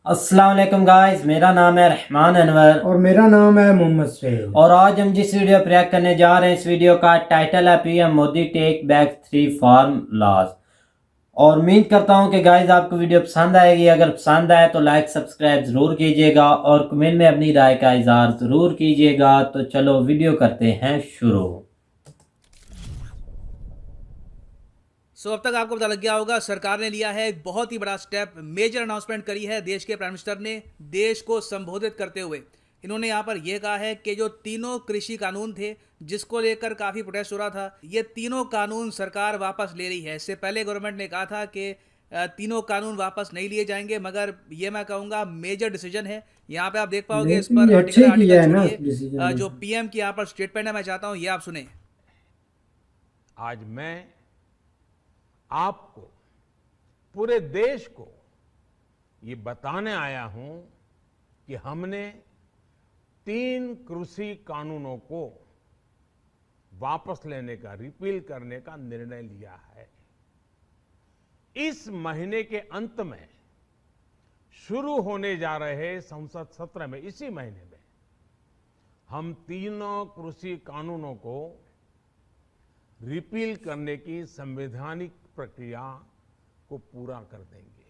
अस्सलाम वालेकुम गाइस, मेरा नाम है रहमान अनवर और मेरा नाम है मोहम्मद सैयद। और आज हम जिस वीडियो पर रिएक्ट करने जा रहे हैं, इस वीडियो का टाइटल है PM Modi take back 3 farm laws. और उम्मीद करता हूं कि गाइस आपको वीडियो पसंद आएगी। अगर पसंद आए तो लाइक सब्सक्राइब ज़रूर कीजिएगा और कमेंट में अपनी राय का इजहार ज़रूर कीजिएगा। तो चलो वीडियो करते हैं शुरू। अब तक आपको पता लग गया होगा, सरकार ने लिया है एक बहुत ही बड़ा स्टेप, मेजर अनाउंसमेंट करी है देश के प्राइम मिनिस्टर ने। देश को संबोधित करते हुए इन्होंने यहाँ पर यह कहा है कि जो तीनों कृषि कानून थे जिसको लेकर काफ़ी प्रोटेस्ट हो रहा था, ये तीनों कानून सरकार वापस ले रही है। इससे पहले गवर्नमेंट ने कहा था कि तीनों कानून वापस नहीं लिए जाएंगे, मगर ये मैं कहूँगा मेजर डिसीजन है। यहाँ पे आप देख पाओगे इस पर आर्टिकल छोड़िए, जो पीएम की यहाँ पर स्टेटमेंट है, मैं चाहता हूँ ये आप सुने। आज मैं आपको, पूरे देश को ये बताने आया हूं कि हमने 3 कृषि कानूनों को वापस लेने का, रिपील करने का निर्णय लिया है। इस महीने के अंत में शुरू होने जा रहे संसद सत्र में, इसी महीने में हम तीनों कृषि कानूनों को रिपील करने की संवैधानिक प्रक्रिया को पूरा कर देंगे।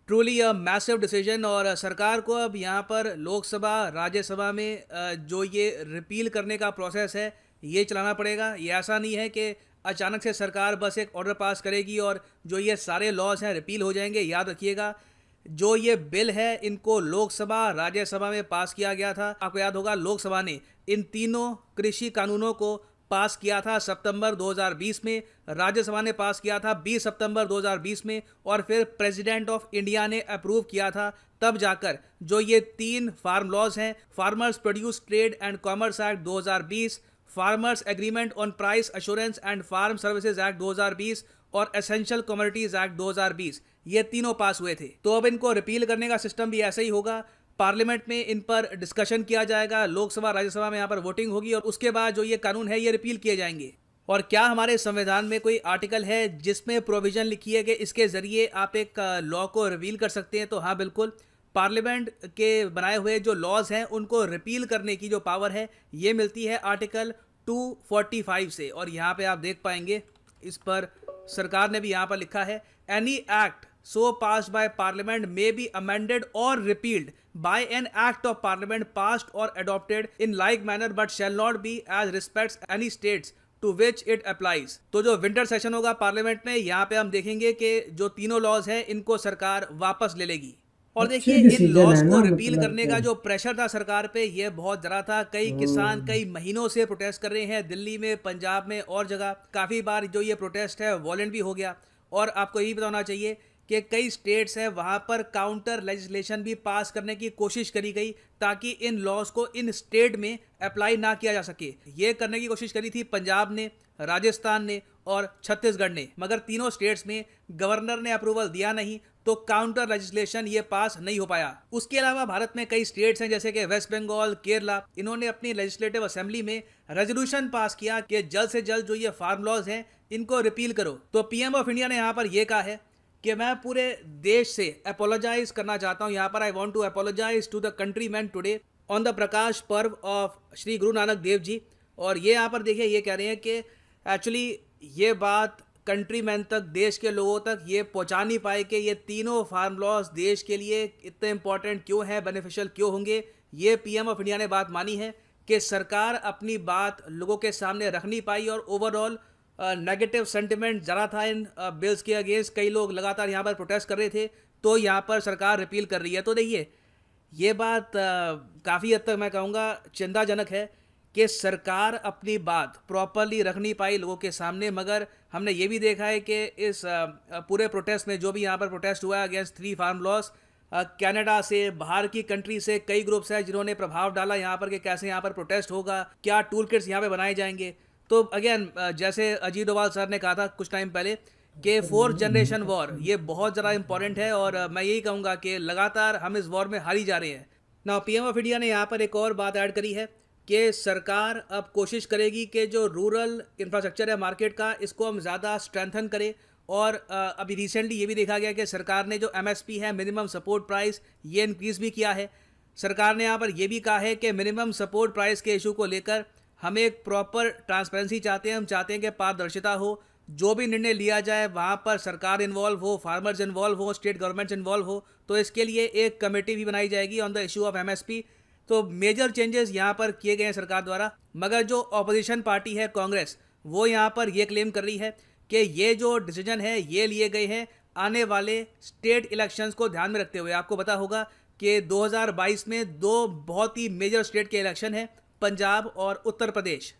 Truly a massive decision. और सरकार को अब यहाँ पर लोकसभा, राज्यसभा में जो ये रिपील करने का प्रोसेस है ये चलाना पड़ेगा। ये ऐसा नहीं है कि अचानक से सरकार बस एक ऑर्डर पास करेगी और जो ये सारे लॉज हैं रिपील हो जाएंगे। याद रखिएगा, जो ये बिल है इनको लोकसभा, राज्यसभा में पास किया गया था। आपको याद होगा, लोकसभा ने इन तीनों कृषि कानूनों को पास किया था सितंबर 2020 में, राज्यसभा ने पास किया था 20 सितंबर 2020 में, और फिर प्रेसिडेंट ऑफ इंडिया ने अप्रूव किया था। तब जाकर जो ये 3 फार्म लॉज हैं, farmers produce trade and commerce act 2020, farmers agreement on price assurance and farm services act 2020 और एसेंशियल कमोडिटीज एक्ट 2020, ये तीनों पास हुए थे। तो अब इनको रिपील करने का सिस्टम भी ऐसा ही होगा। पार्लियामेंट में इन पर डिस्कशन किया जाएगा, लोकसभा, राज्यसभा में यहाँ पर वोटिंग होगी और उसके बाद जो ये कानून है ये रिपील किए जाएंगे। और क्या हमारे संविधान में कोई आर्टिकल है जिसमें प्रोविजन लिखी है कि इसके जरिए आप एक लॉ को रिपील कर सकते हैं? तो हाँ, बिल्कुल। पार्लियामेंट के बनाए हुए जो लॉज हैं उनको रिपील करने की जो पावर है ये मिलती है आर्टिकल 245 से। और यहाँ पे आप देख पाएंगे, इस पर सरकार ने भी यहाँ पर लिखा है, any act so passed by parliament may be amended or repealed by an act of parliament passed or adopted in like manner but shall not be as respects any states to which it applies। तो जो winter session होगा parliament में, यहाँ पे हम देखेंगे कि जो तीनों लॉज हैं इनको सरकार वापस ले लेगी। और देखिए, इन लॉज को रिपील करने का जो प्रेशर था सरकार पे, ये बहुत ज़्यादा था। कई किसान कई महीनों से प्रोटेस्ट कर रहे हैं, दिल्ली में, पंजाब में और जगह। काफ़ी बार जो ये प्रोटेस्ट है वॉलेंट भी हो गया। और आपको यही बताना चाहिए कि कई स्टेट्स हैं वहाँ पर काउंटर लेजिस्लेशन भी पास करने की कोशिश करी गई ताकि इन लॉज को इन स्टेट में अप्लाई ना किया जा सके। ये करने की कोशिश करी थी पंजाब ने, राजस्थान ने और छत्तीसगढ़ ने, मगर तीनों स्टेट्स में गवर्नर ने अप्रूवल दिया नहीं, तो काउंटर लेजिस्लेशन ये पास नहीं हो पाया। उसके अलावा भारत में कई स्टेट्स हैं जैसे कि वेस्ट बंगाल, केरला, इन्होंने अपनी लेजिस्लेटिव असेंबली में रेजोल्यूशन पास किया कि जल्द से जल्द जो ये फार्म लॉज हैं इनको रिपील करो। तो पीएम ऑफ इंडिया ने यहाँ पर यह कहा है कि मैं पूरे देश से अपोलोजाइज करना चाहता हूँ। यहाँ पर I want to apologise to the country man today on the Prakash Parv of Shri Guru Nanak Dev ji. और ये यहाँ पर देखिए, ये कह रहे हैं कि एक्चुअली ये बात कंट्री मैन तक, देश के लोगों तक ये पहुँचा नहीं पाए कि ये तीनों फार्म लॉज देश के लिए इतने इंपॉर्टेंट क्यों हैं, बेनिफिशियल क्यों होंगे। ये पीएम ऑफ इंडिया ने बात मानी है कि सरकार अपनी बात लोगों के सामने रख नहीं पाई और ओवरऑल नेगेटिव सेंटिमेंट ज़रा था इन बिल्स के अगेंस्ट। कई लोग लगातार यहाँ पर प्रोटेस्ट कर रहे थे, तो यहाँ पर सरकार रिपील कर रही है। तो देखिए, ये बात काफ़ी हद तक मैं कहूँगा चिंताजनक है कि सरकार अपनी बात प्रॉपरली रख नहीं पाई लोगों के सामने। मगर हमने ये भी देखा है कि इस पूरे प्रोटेस्ट में, जो भी यहाँ पर प्रोटेस्ट हुआ है अगेंस्ट 3 फार्म लॉज, कनाडा से, बाहर की कंट्री से कई ग्रुप्स हैं जिन्होंने प्रभाव डाला यहाँ पर कि कैसे यहाँ पर प्रोटेस्ट होगा, क्या टूल किट्स यहाँ पर बनाए जाएंगे। तो अगेन, जैसे अजीत डोभाल सर ने कहा था कुछ टाइम पहले कि 4th जनरेशन वॉर ये बहुत ज़्यादा इंपॉर्टेंट है और मैं यही कहूँगा कि लगातार हम इस वॉर में हारी जा रहे हैं। ना पीएम ऑफ इंडिया ने यहाँ पर एक और बात ऐड करी है, कि सरकार अब कोशिश करेगी कि जो रूरल इंफ्रास्ट्रक्चर है मार्केट का, इसको हम ज़्यादा स्ट्रेंथन करें। और अभी रिसेंटली ये भी देखा गया कि सरकार ने जो MSP है, मिनिमम सपोर्ट प्राइस, ये इंक्रीज़ भी किया है। सरकार ने यहाँ पर यह भी कहा है कि मिनिमम सपोर्ट प्राइस के इशू को लेकर हम एक प्रॉपर ट्रांसपेरेंसी चाहते हैं। हम चाहते हैं कि पारदर्शिता हो, जो भी निर्णय लिया जाए वहाँ पर सरकार इन्वॉल्व हो, फार्मर्स इन्वॉल्व हो, स्टेट गवर्नमेंट्स इन्वॉल्व हो। तो इसके लिए एक कमेटी भी बनाई जाएगी on the issue of MSP। तो मेजर चेंजेस यहाँ पर किए गए हैं सरकार द्वारा। मगर जो ऑपोजिशन पार्टी है कांग्रेस, वो यहाँ पर ये क्लेम कर रही है कि ये जो डिसीजन है ये लिए गए हैं आने वाले स्टेट इलेक्शंस को ध्यान में रखते हुए। आपको पता होगा कि 2022 में दो बहुत ही मेजर स्टेट के इलेक्शन हैं, पंजाब और उत्तर प्रदेश।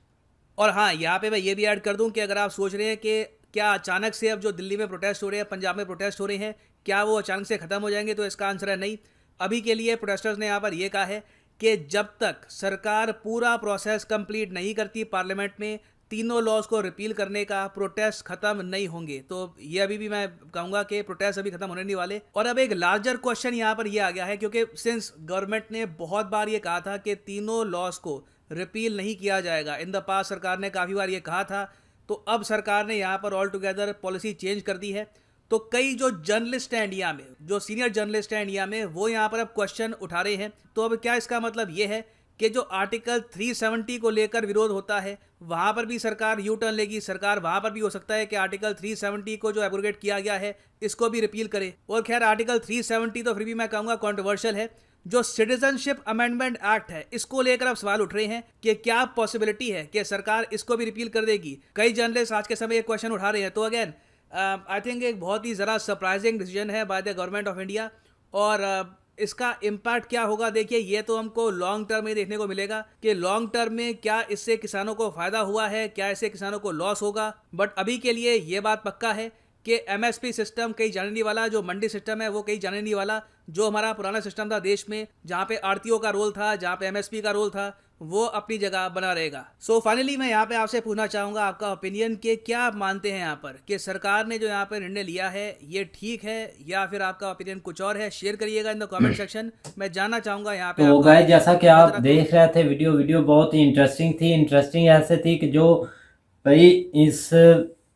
और हाँ, यहाँ पे मैं ये भी ऐड कर दूं कि अगर आप सोच रहे हैं कि क्या अचानक से अब जो दिल्ली में प्रोटेस्ट हो रहे हैं, पंजाब में प्रोटेस्ट हो रहे हैं, क्या वो अचानक से ख़त्म हो जाएंगे, तो इसका आंसर है नहीं। अभी के लिए प्रोटेस्टर्स ने यहाँ पर ये कहा है कि जब तक सरकार पूरा प्रोसेस कंप्लीट नहीं करती पार्लियामेंट में तीनों लॉज को रिपील करने का, प्रोटेस्ट खत्म नहीं होंगे। तो ये अभी भी मैं कहूँगा कि प्रोटेस्ट अभी खत्म होने नहीं वाले। और अब एक लार्जर क्वेश्चन यहाँ पर ये आ गया है, क्योंकि सिंस गवर्नमेंट ने बहुत बार ये कहा था कि तीनों लॉज को रिपील नहीं किया जाएगा, इन द पास सरकार ने काफ़ी बार ये कहा था, तो अब सरकार ने यहाँ पर ऑल टुगेदर पॉलिसी चेंज कर दी है। तो कई जो जर्नलिस्ट हैं इंडिया में, जो सीनियर जर्नलिस्ट हैं इंडिया में, वो यहाँ पर अब क्वेश्चन उठा रहे हैं। तो अब क्या इसका मतलब ये है कि जो आर्टिकल 370 को लेकर विरोध होता है, वहाँ पर भी सरकार यू टर्न लेगी। सरकार वहाँ पर भी हो सकता है कि आर्टिकल 370 को जो एब्रोगेट किया गया है इसको भी रिपील करे। और खैर आर्टिकल 370 तो फिर भी मैं कहूँगा कॉन्ट्रोवर्शियल है। जो सिटीजनशिप अमेंडमेंट एक्ट है, इसको लेकर अब सवाल उठ रहे हैं कि क्या पॉसिबिलिटी है कि सरकार इसको भी रिपील कर देगी। कई जर्नलिस्ट आज के समय एक क्वेश्चन उठा रहे हैं। तो अगेन आई थिंक एक बहुत ही ज़रा सरप्राइजिंग डिसीजन है by the government of India. और इसका इम्पैक्ट क्या होगा, देखिए ये तो हमको लॉन्ग टर्म में देखने को मिलेगा कि लॉन्ग टर्म में क्या इससे किसानों को फ़ायदा हुआ है, क्या इससे किसानों को लॉस होगा। बट अभी के लिए ये बात पक्का है कि MSP सिस्टम कहीं जाने नहीं वाला, जो मंडी सिस्टम है वो कहीं जाने नहीं वाला। जो हमारा पुराना सिस्टम था देश में, जहाँ पे आड़तियों का रोल था, जहाँ पे MSP का रोल था, वो अपनी जगह बना रहेगा। सो फाइनली मैं यहाँ पे आपसे पूछना चाहूँगा आपका ओपिनियन कि क्या आप मानते हैं यहाँ पर कि सरकार ने जो यहाँ पर निर्णय लिया है ये ठीक है, या फिर आपका ओपिनियन कुछ और है। शेयर करिएगा इन द कमेंट सेक्शन। मैं जानना चाहूँगा यहाँ पे। तो गाइस, जैसा कि आप देख रहे थे वीडियो बहुत ही इंटरेस्टिंग थी। इंटरेस्टिंग ऐसे थी कि जो भाई इस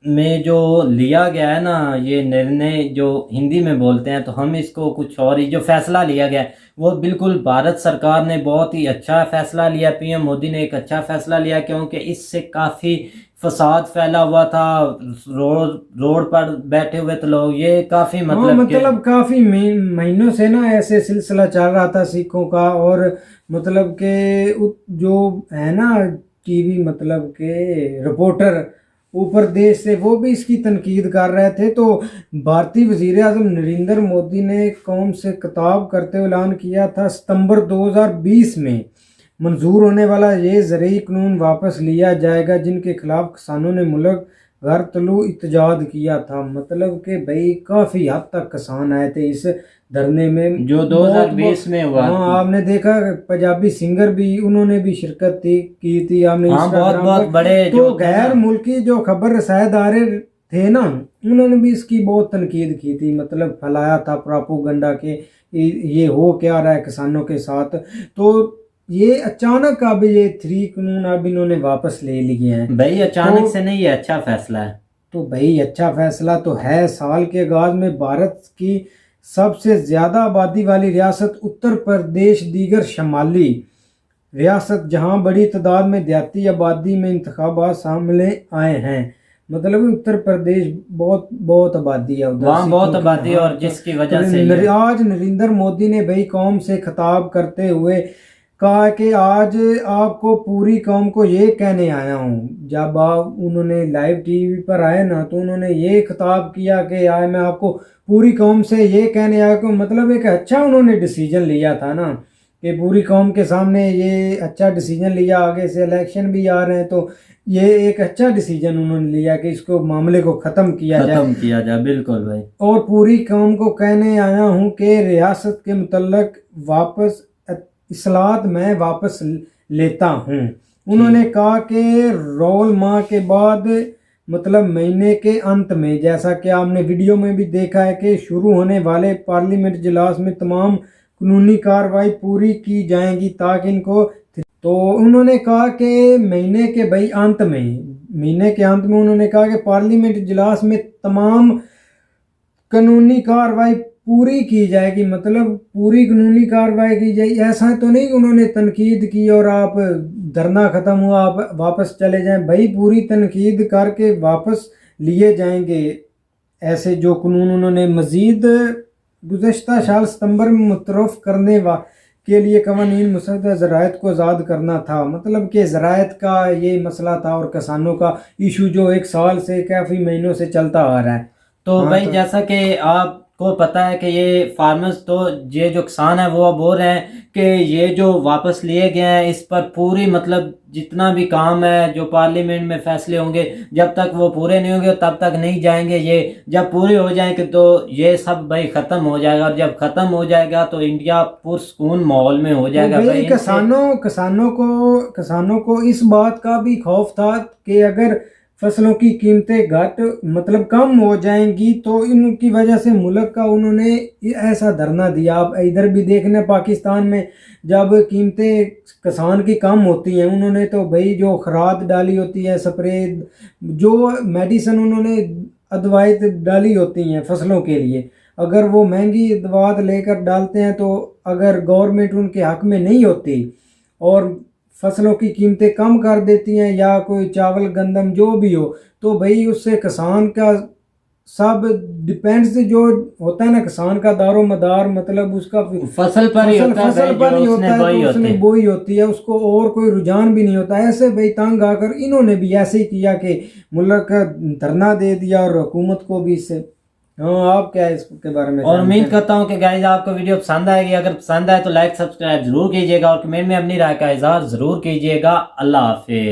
में जो लिया गया है ना, ये निर्णय जो हिंदी में बोलते हैं तो हम इसको कुछ और ही, जो फैसला लिया गया है वो बिल्कुल भारत सरकार ने बहुत ही अच्छा फैसला लिया। PM मोदी ने एक अच्छा फैसला लिया, क्योंकि इससे काफ़ी फसाद फैला हुआ था। रोड पर बैठे हुए थे लोग, ये काफ़ी मतलब काफ़ी महीनों से ना ऐसे सिलसिला चल रहा था सिखों का। और मतलब के जो है ना TV मतलब के रिपोर्टर ऊपर देश से, वो भी इसकी तनकीद कर रहे थे। तो भारतीय वज़ीर आज़म नरेंद्र मोदी ने कौम से खिताब करते हुए ऐलान किया था सितंबर 2020 में मंजूर होने वाला ये ज़रूरी कानून वापस लिया जाएगा, जिनके खिलाफ किसानों ने मुल्क घर तलू इत्तेजाद किया था। मतलब कि भाई काफ़ी हद तक किसान आए थे इस धरने में, जो 2020 में हुआ। हाँ, आपने देखा पंजाबी सिंगर भी, उन्होंने भी शिरकत की थी। आपने बहुत बड़े तो गैर मुल्की जो खबर रसायदारे थे ना, उन्होंने भी इसकी बहुत तनकीद की थी। मतलब फैलाया था प्रोपेगेंडा के ये हो क्या रहा है किसानों के साथ। तो ये अचानक अब ये 3 कानून अब इन्होंने वापस ले लिए हैं। भाई अचानक से नहीं, ये अच्छा फैसला है। तो भाई अच्छा फैसला तो है। साल के आगाज में भारत की सबसे ज़्यादा आबादी वाली रियासत उत्तर प्रदेश दीगर शमाली रियासत, जहां बड़ी तादाद में देहाती आबादी में इंतखाबात सामने आए हैं। मतलब उत्तर प्रदेश बहुत आबादी है उधर, वहाँ बहुत आबादी है। और जिसकी वजह से आज नरेंद्र मोदी ने भाई कौम से खिताब करते हुए कहा कि आज आपको पूरी कौम को ये कहने आया हूँ। जब आप उन्होंने लाइव TV पर आए ना, तो उन्होंने ये खिताब किया कि आज मैं आपको पूरी कौम से ये कहने आया को। मतलब एक अच्छा उन्होंने डिसीजन लिया था ना, कि पूरी कौम के सामने ये अच्छा डिसीजन लिया। आगे से इलेक्शन भी आ रहे हैं, तो ये एक अच्छा डिसीजन उन्होंने लिया कि इसको मामले को ख़त्म किया जाए। बिल्कुल भाई। और पूरी कौम को कहने आया हूँ कि रियासत के मुतल्लक वापस इस्लाहत मैं वापस लेता हूँ। उन्होंने कहा कि रोल माह के बाद, मतलब महीने के अंत में, जैसा कि आपने वीडियो में भी देखा है कि शुरू होने वाले पार्लियामेंट इजलास में तमाम कानूनी कार्रवाई पूरी की जाएंगी ताकि इनको तो उन्होंने कहा कि महीने के अंत में उन्होंने कहा कि पार्लियामेंट इजलास में तमाम कानूनी कार्रवाई पूरी की जाएगी, मतलब पूरी कानूनी कार्रवाई की जाएगी। ऐसा तो नहीं कि उन्होंने तनकीद की और आप धरना ख़त्म हुआ आप वापस चले जाएं, भाई पूरी तनकीद करके वापस लिए जाएंगे ऐसे जो कानून। उन्होंने मज़ीद गुज़श्ता साल सितंबर में मुतरफ़ करने के लिए कवानीन मुसद्दा ज़राअत को आज़ाद करना था, मतलब कि ज़राअत का ये मसला था और किसानों का इशू जो 1 साल से काफ़ी महीनों से चलता आ रहा है। तो हाँ, भाई तो जैसा कि आपको पता है कि ये फार्मर्स तो ये जो किसान है वो अब बोल रहे हैं कि ये जो वापस लिए गए हैं इस पर पूरी मतलब जितना भी काम है जो पार्लियामेंट में फैसले होंगे जब तक वो पूरे नहीं होंगे तब तक नहीं जाएंगे, ये जब पूरे हो जाएंगे तो ये सब भाई ख़त्म हो जाएगा और जब ख़त्म हो जाएगा तो इंडिया पुरसकून माहौल में हो तो जाएगा। भाई भाई किसानों को इस बात का भी खौफ था कि अगर फसलों की कीमतें मतलब कम हो जाएंगी तो इनकी वजह से मुल्क का उन्होंने ऐसा धरना दिया। आप इधर भी देखना पाकिस्तान में जब कीमतें किसान की कम होती हैं उन्होंने तो भाई जो खाद डाली होती है, स्प्रे, जो मेडिसिन उन्होंने अदवाएं डाली होती हैं फसलों के लिए, अगर वो महंगी दवा लेकर डालते हैं तो अगर गवर्नमेंट उनके हक में नहीं होती और फसलों की कीमतें कम कर देती हैं या कोई चावल गंदम जो भी हो, तो भाई उससे किसान का सब डिपेंड्स जो होता है ना, किसान का दारो मदार मतलब उसका फसल पर ही होता है, फसल पर ही होता है, तो उसने बोई होती है, उसको और कोई रुझान भी नहीं होता। ऐसे भाई तंग आकर इन्होंने भी ऐसे ही किया कि मुल्क का धरना दे दिया और हुकूमत को भी इससे। हाँ, आप क्या है इसके बारे में? और उम्मीद करता हूँ कि गाइस आपको वीडियो पसंद आएगी, अगर पसंद आए तो लाइक सब्सक्राइब जरूर कीजिएगा और कमेंट में अपनी राय का इजहार जरूर कीजिएगा। अल्लाह हाफिज।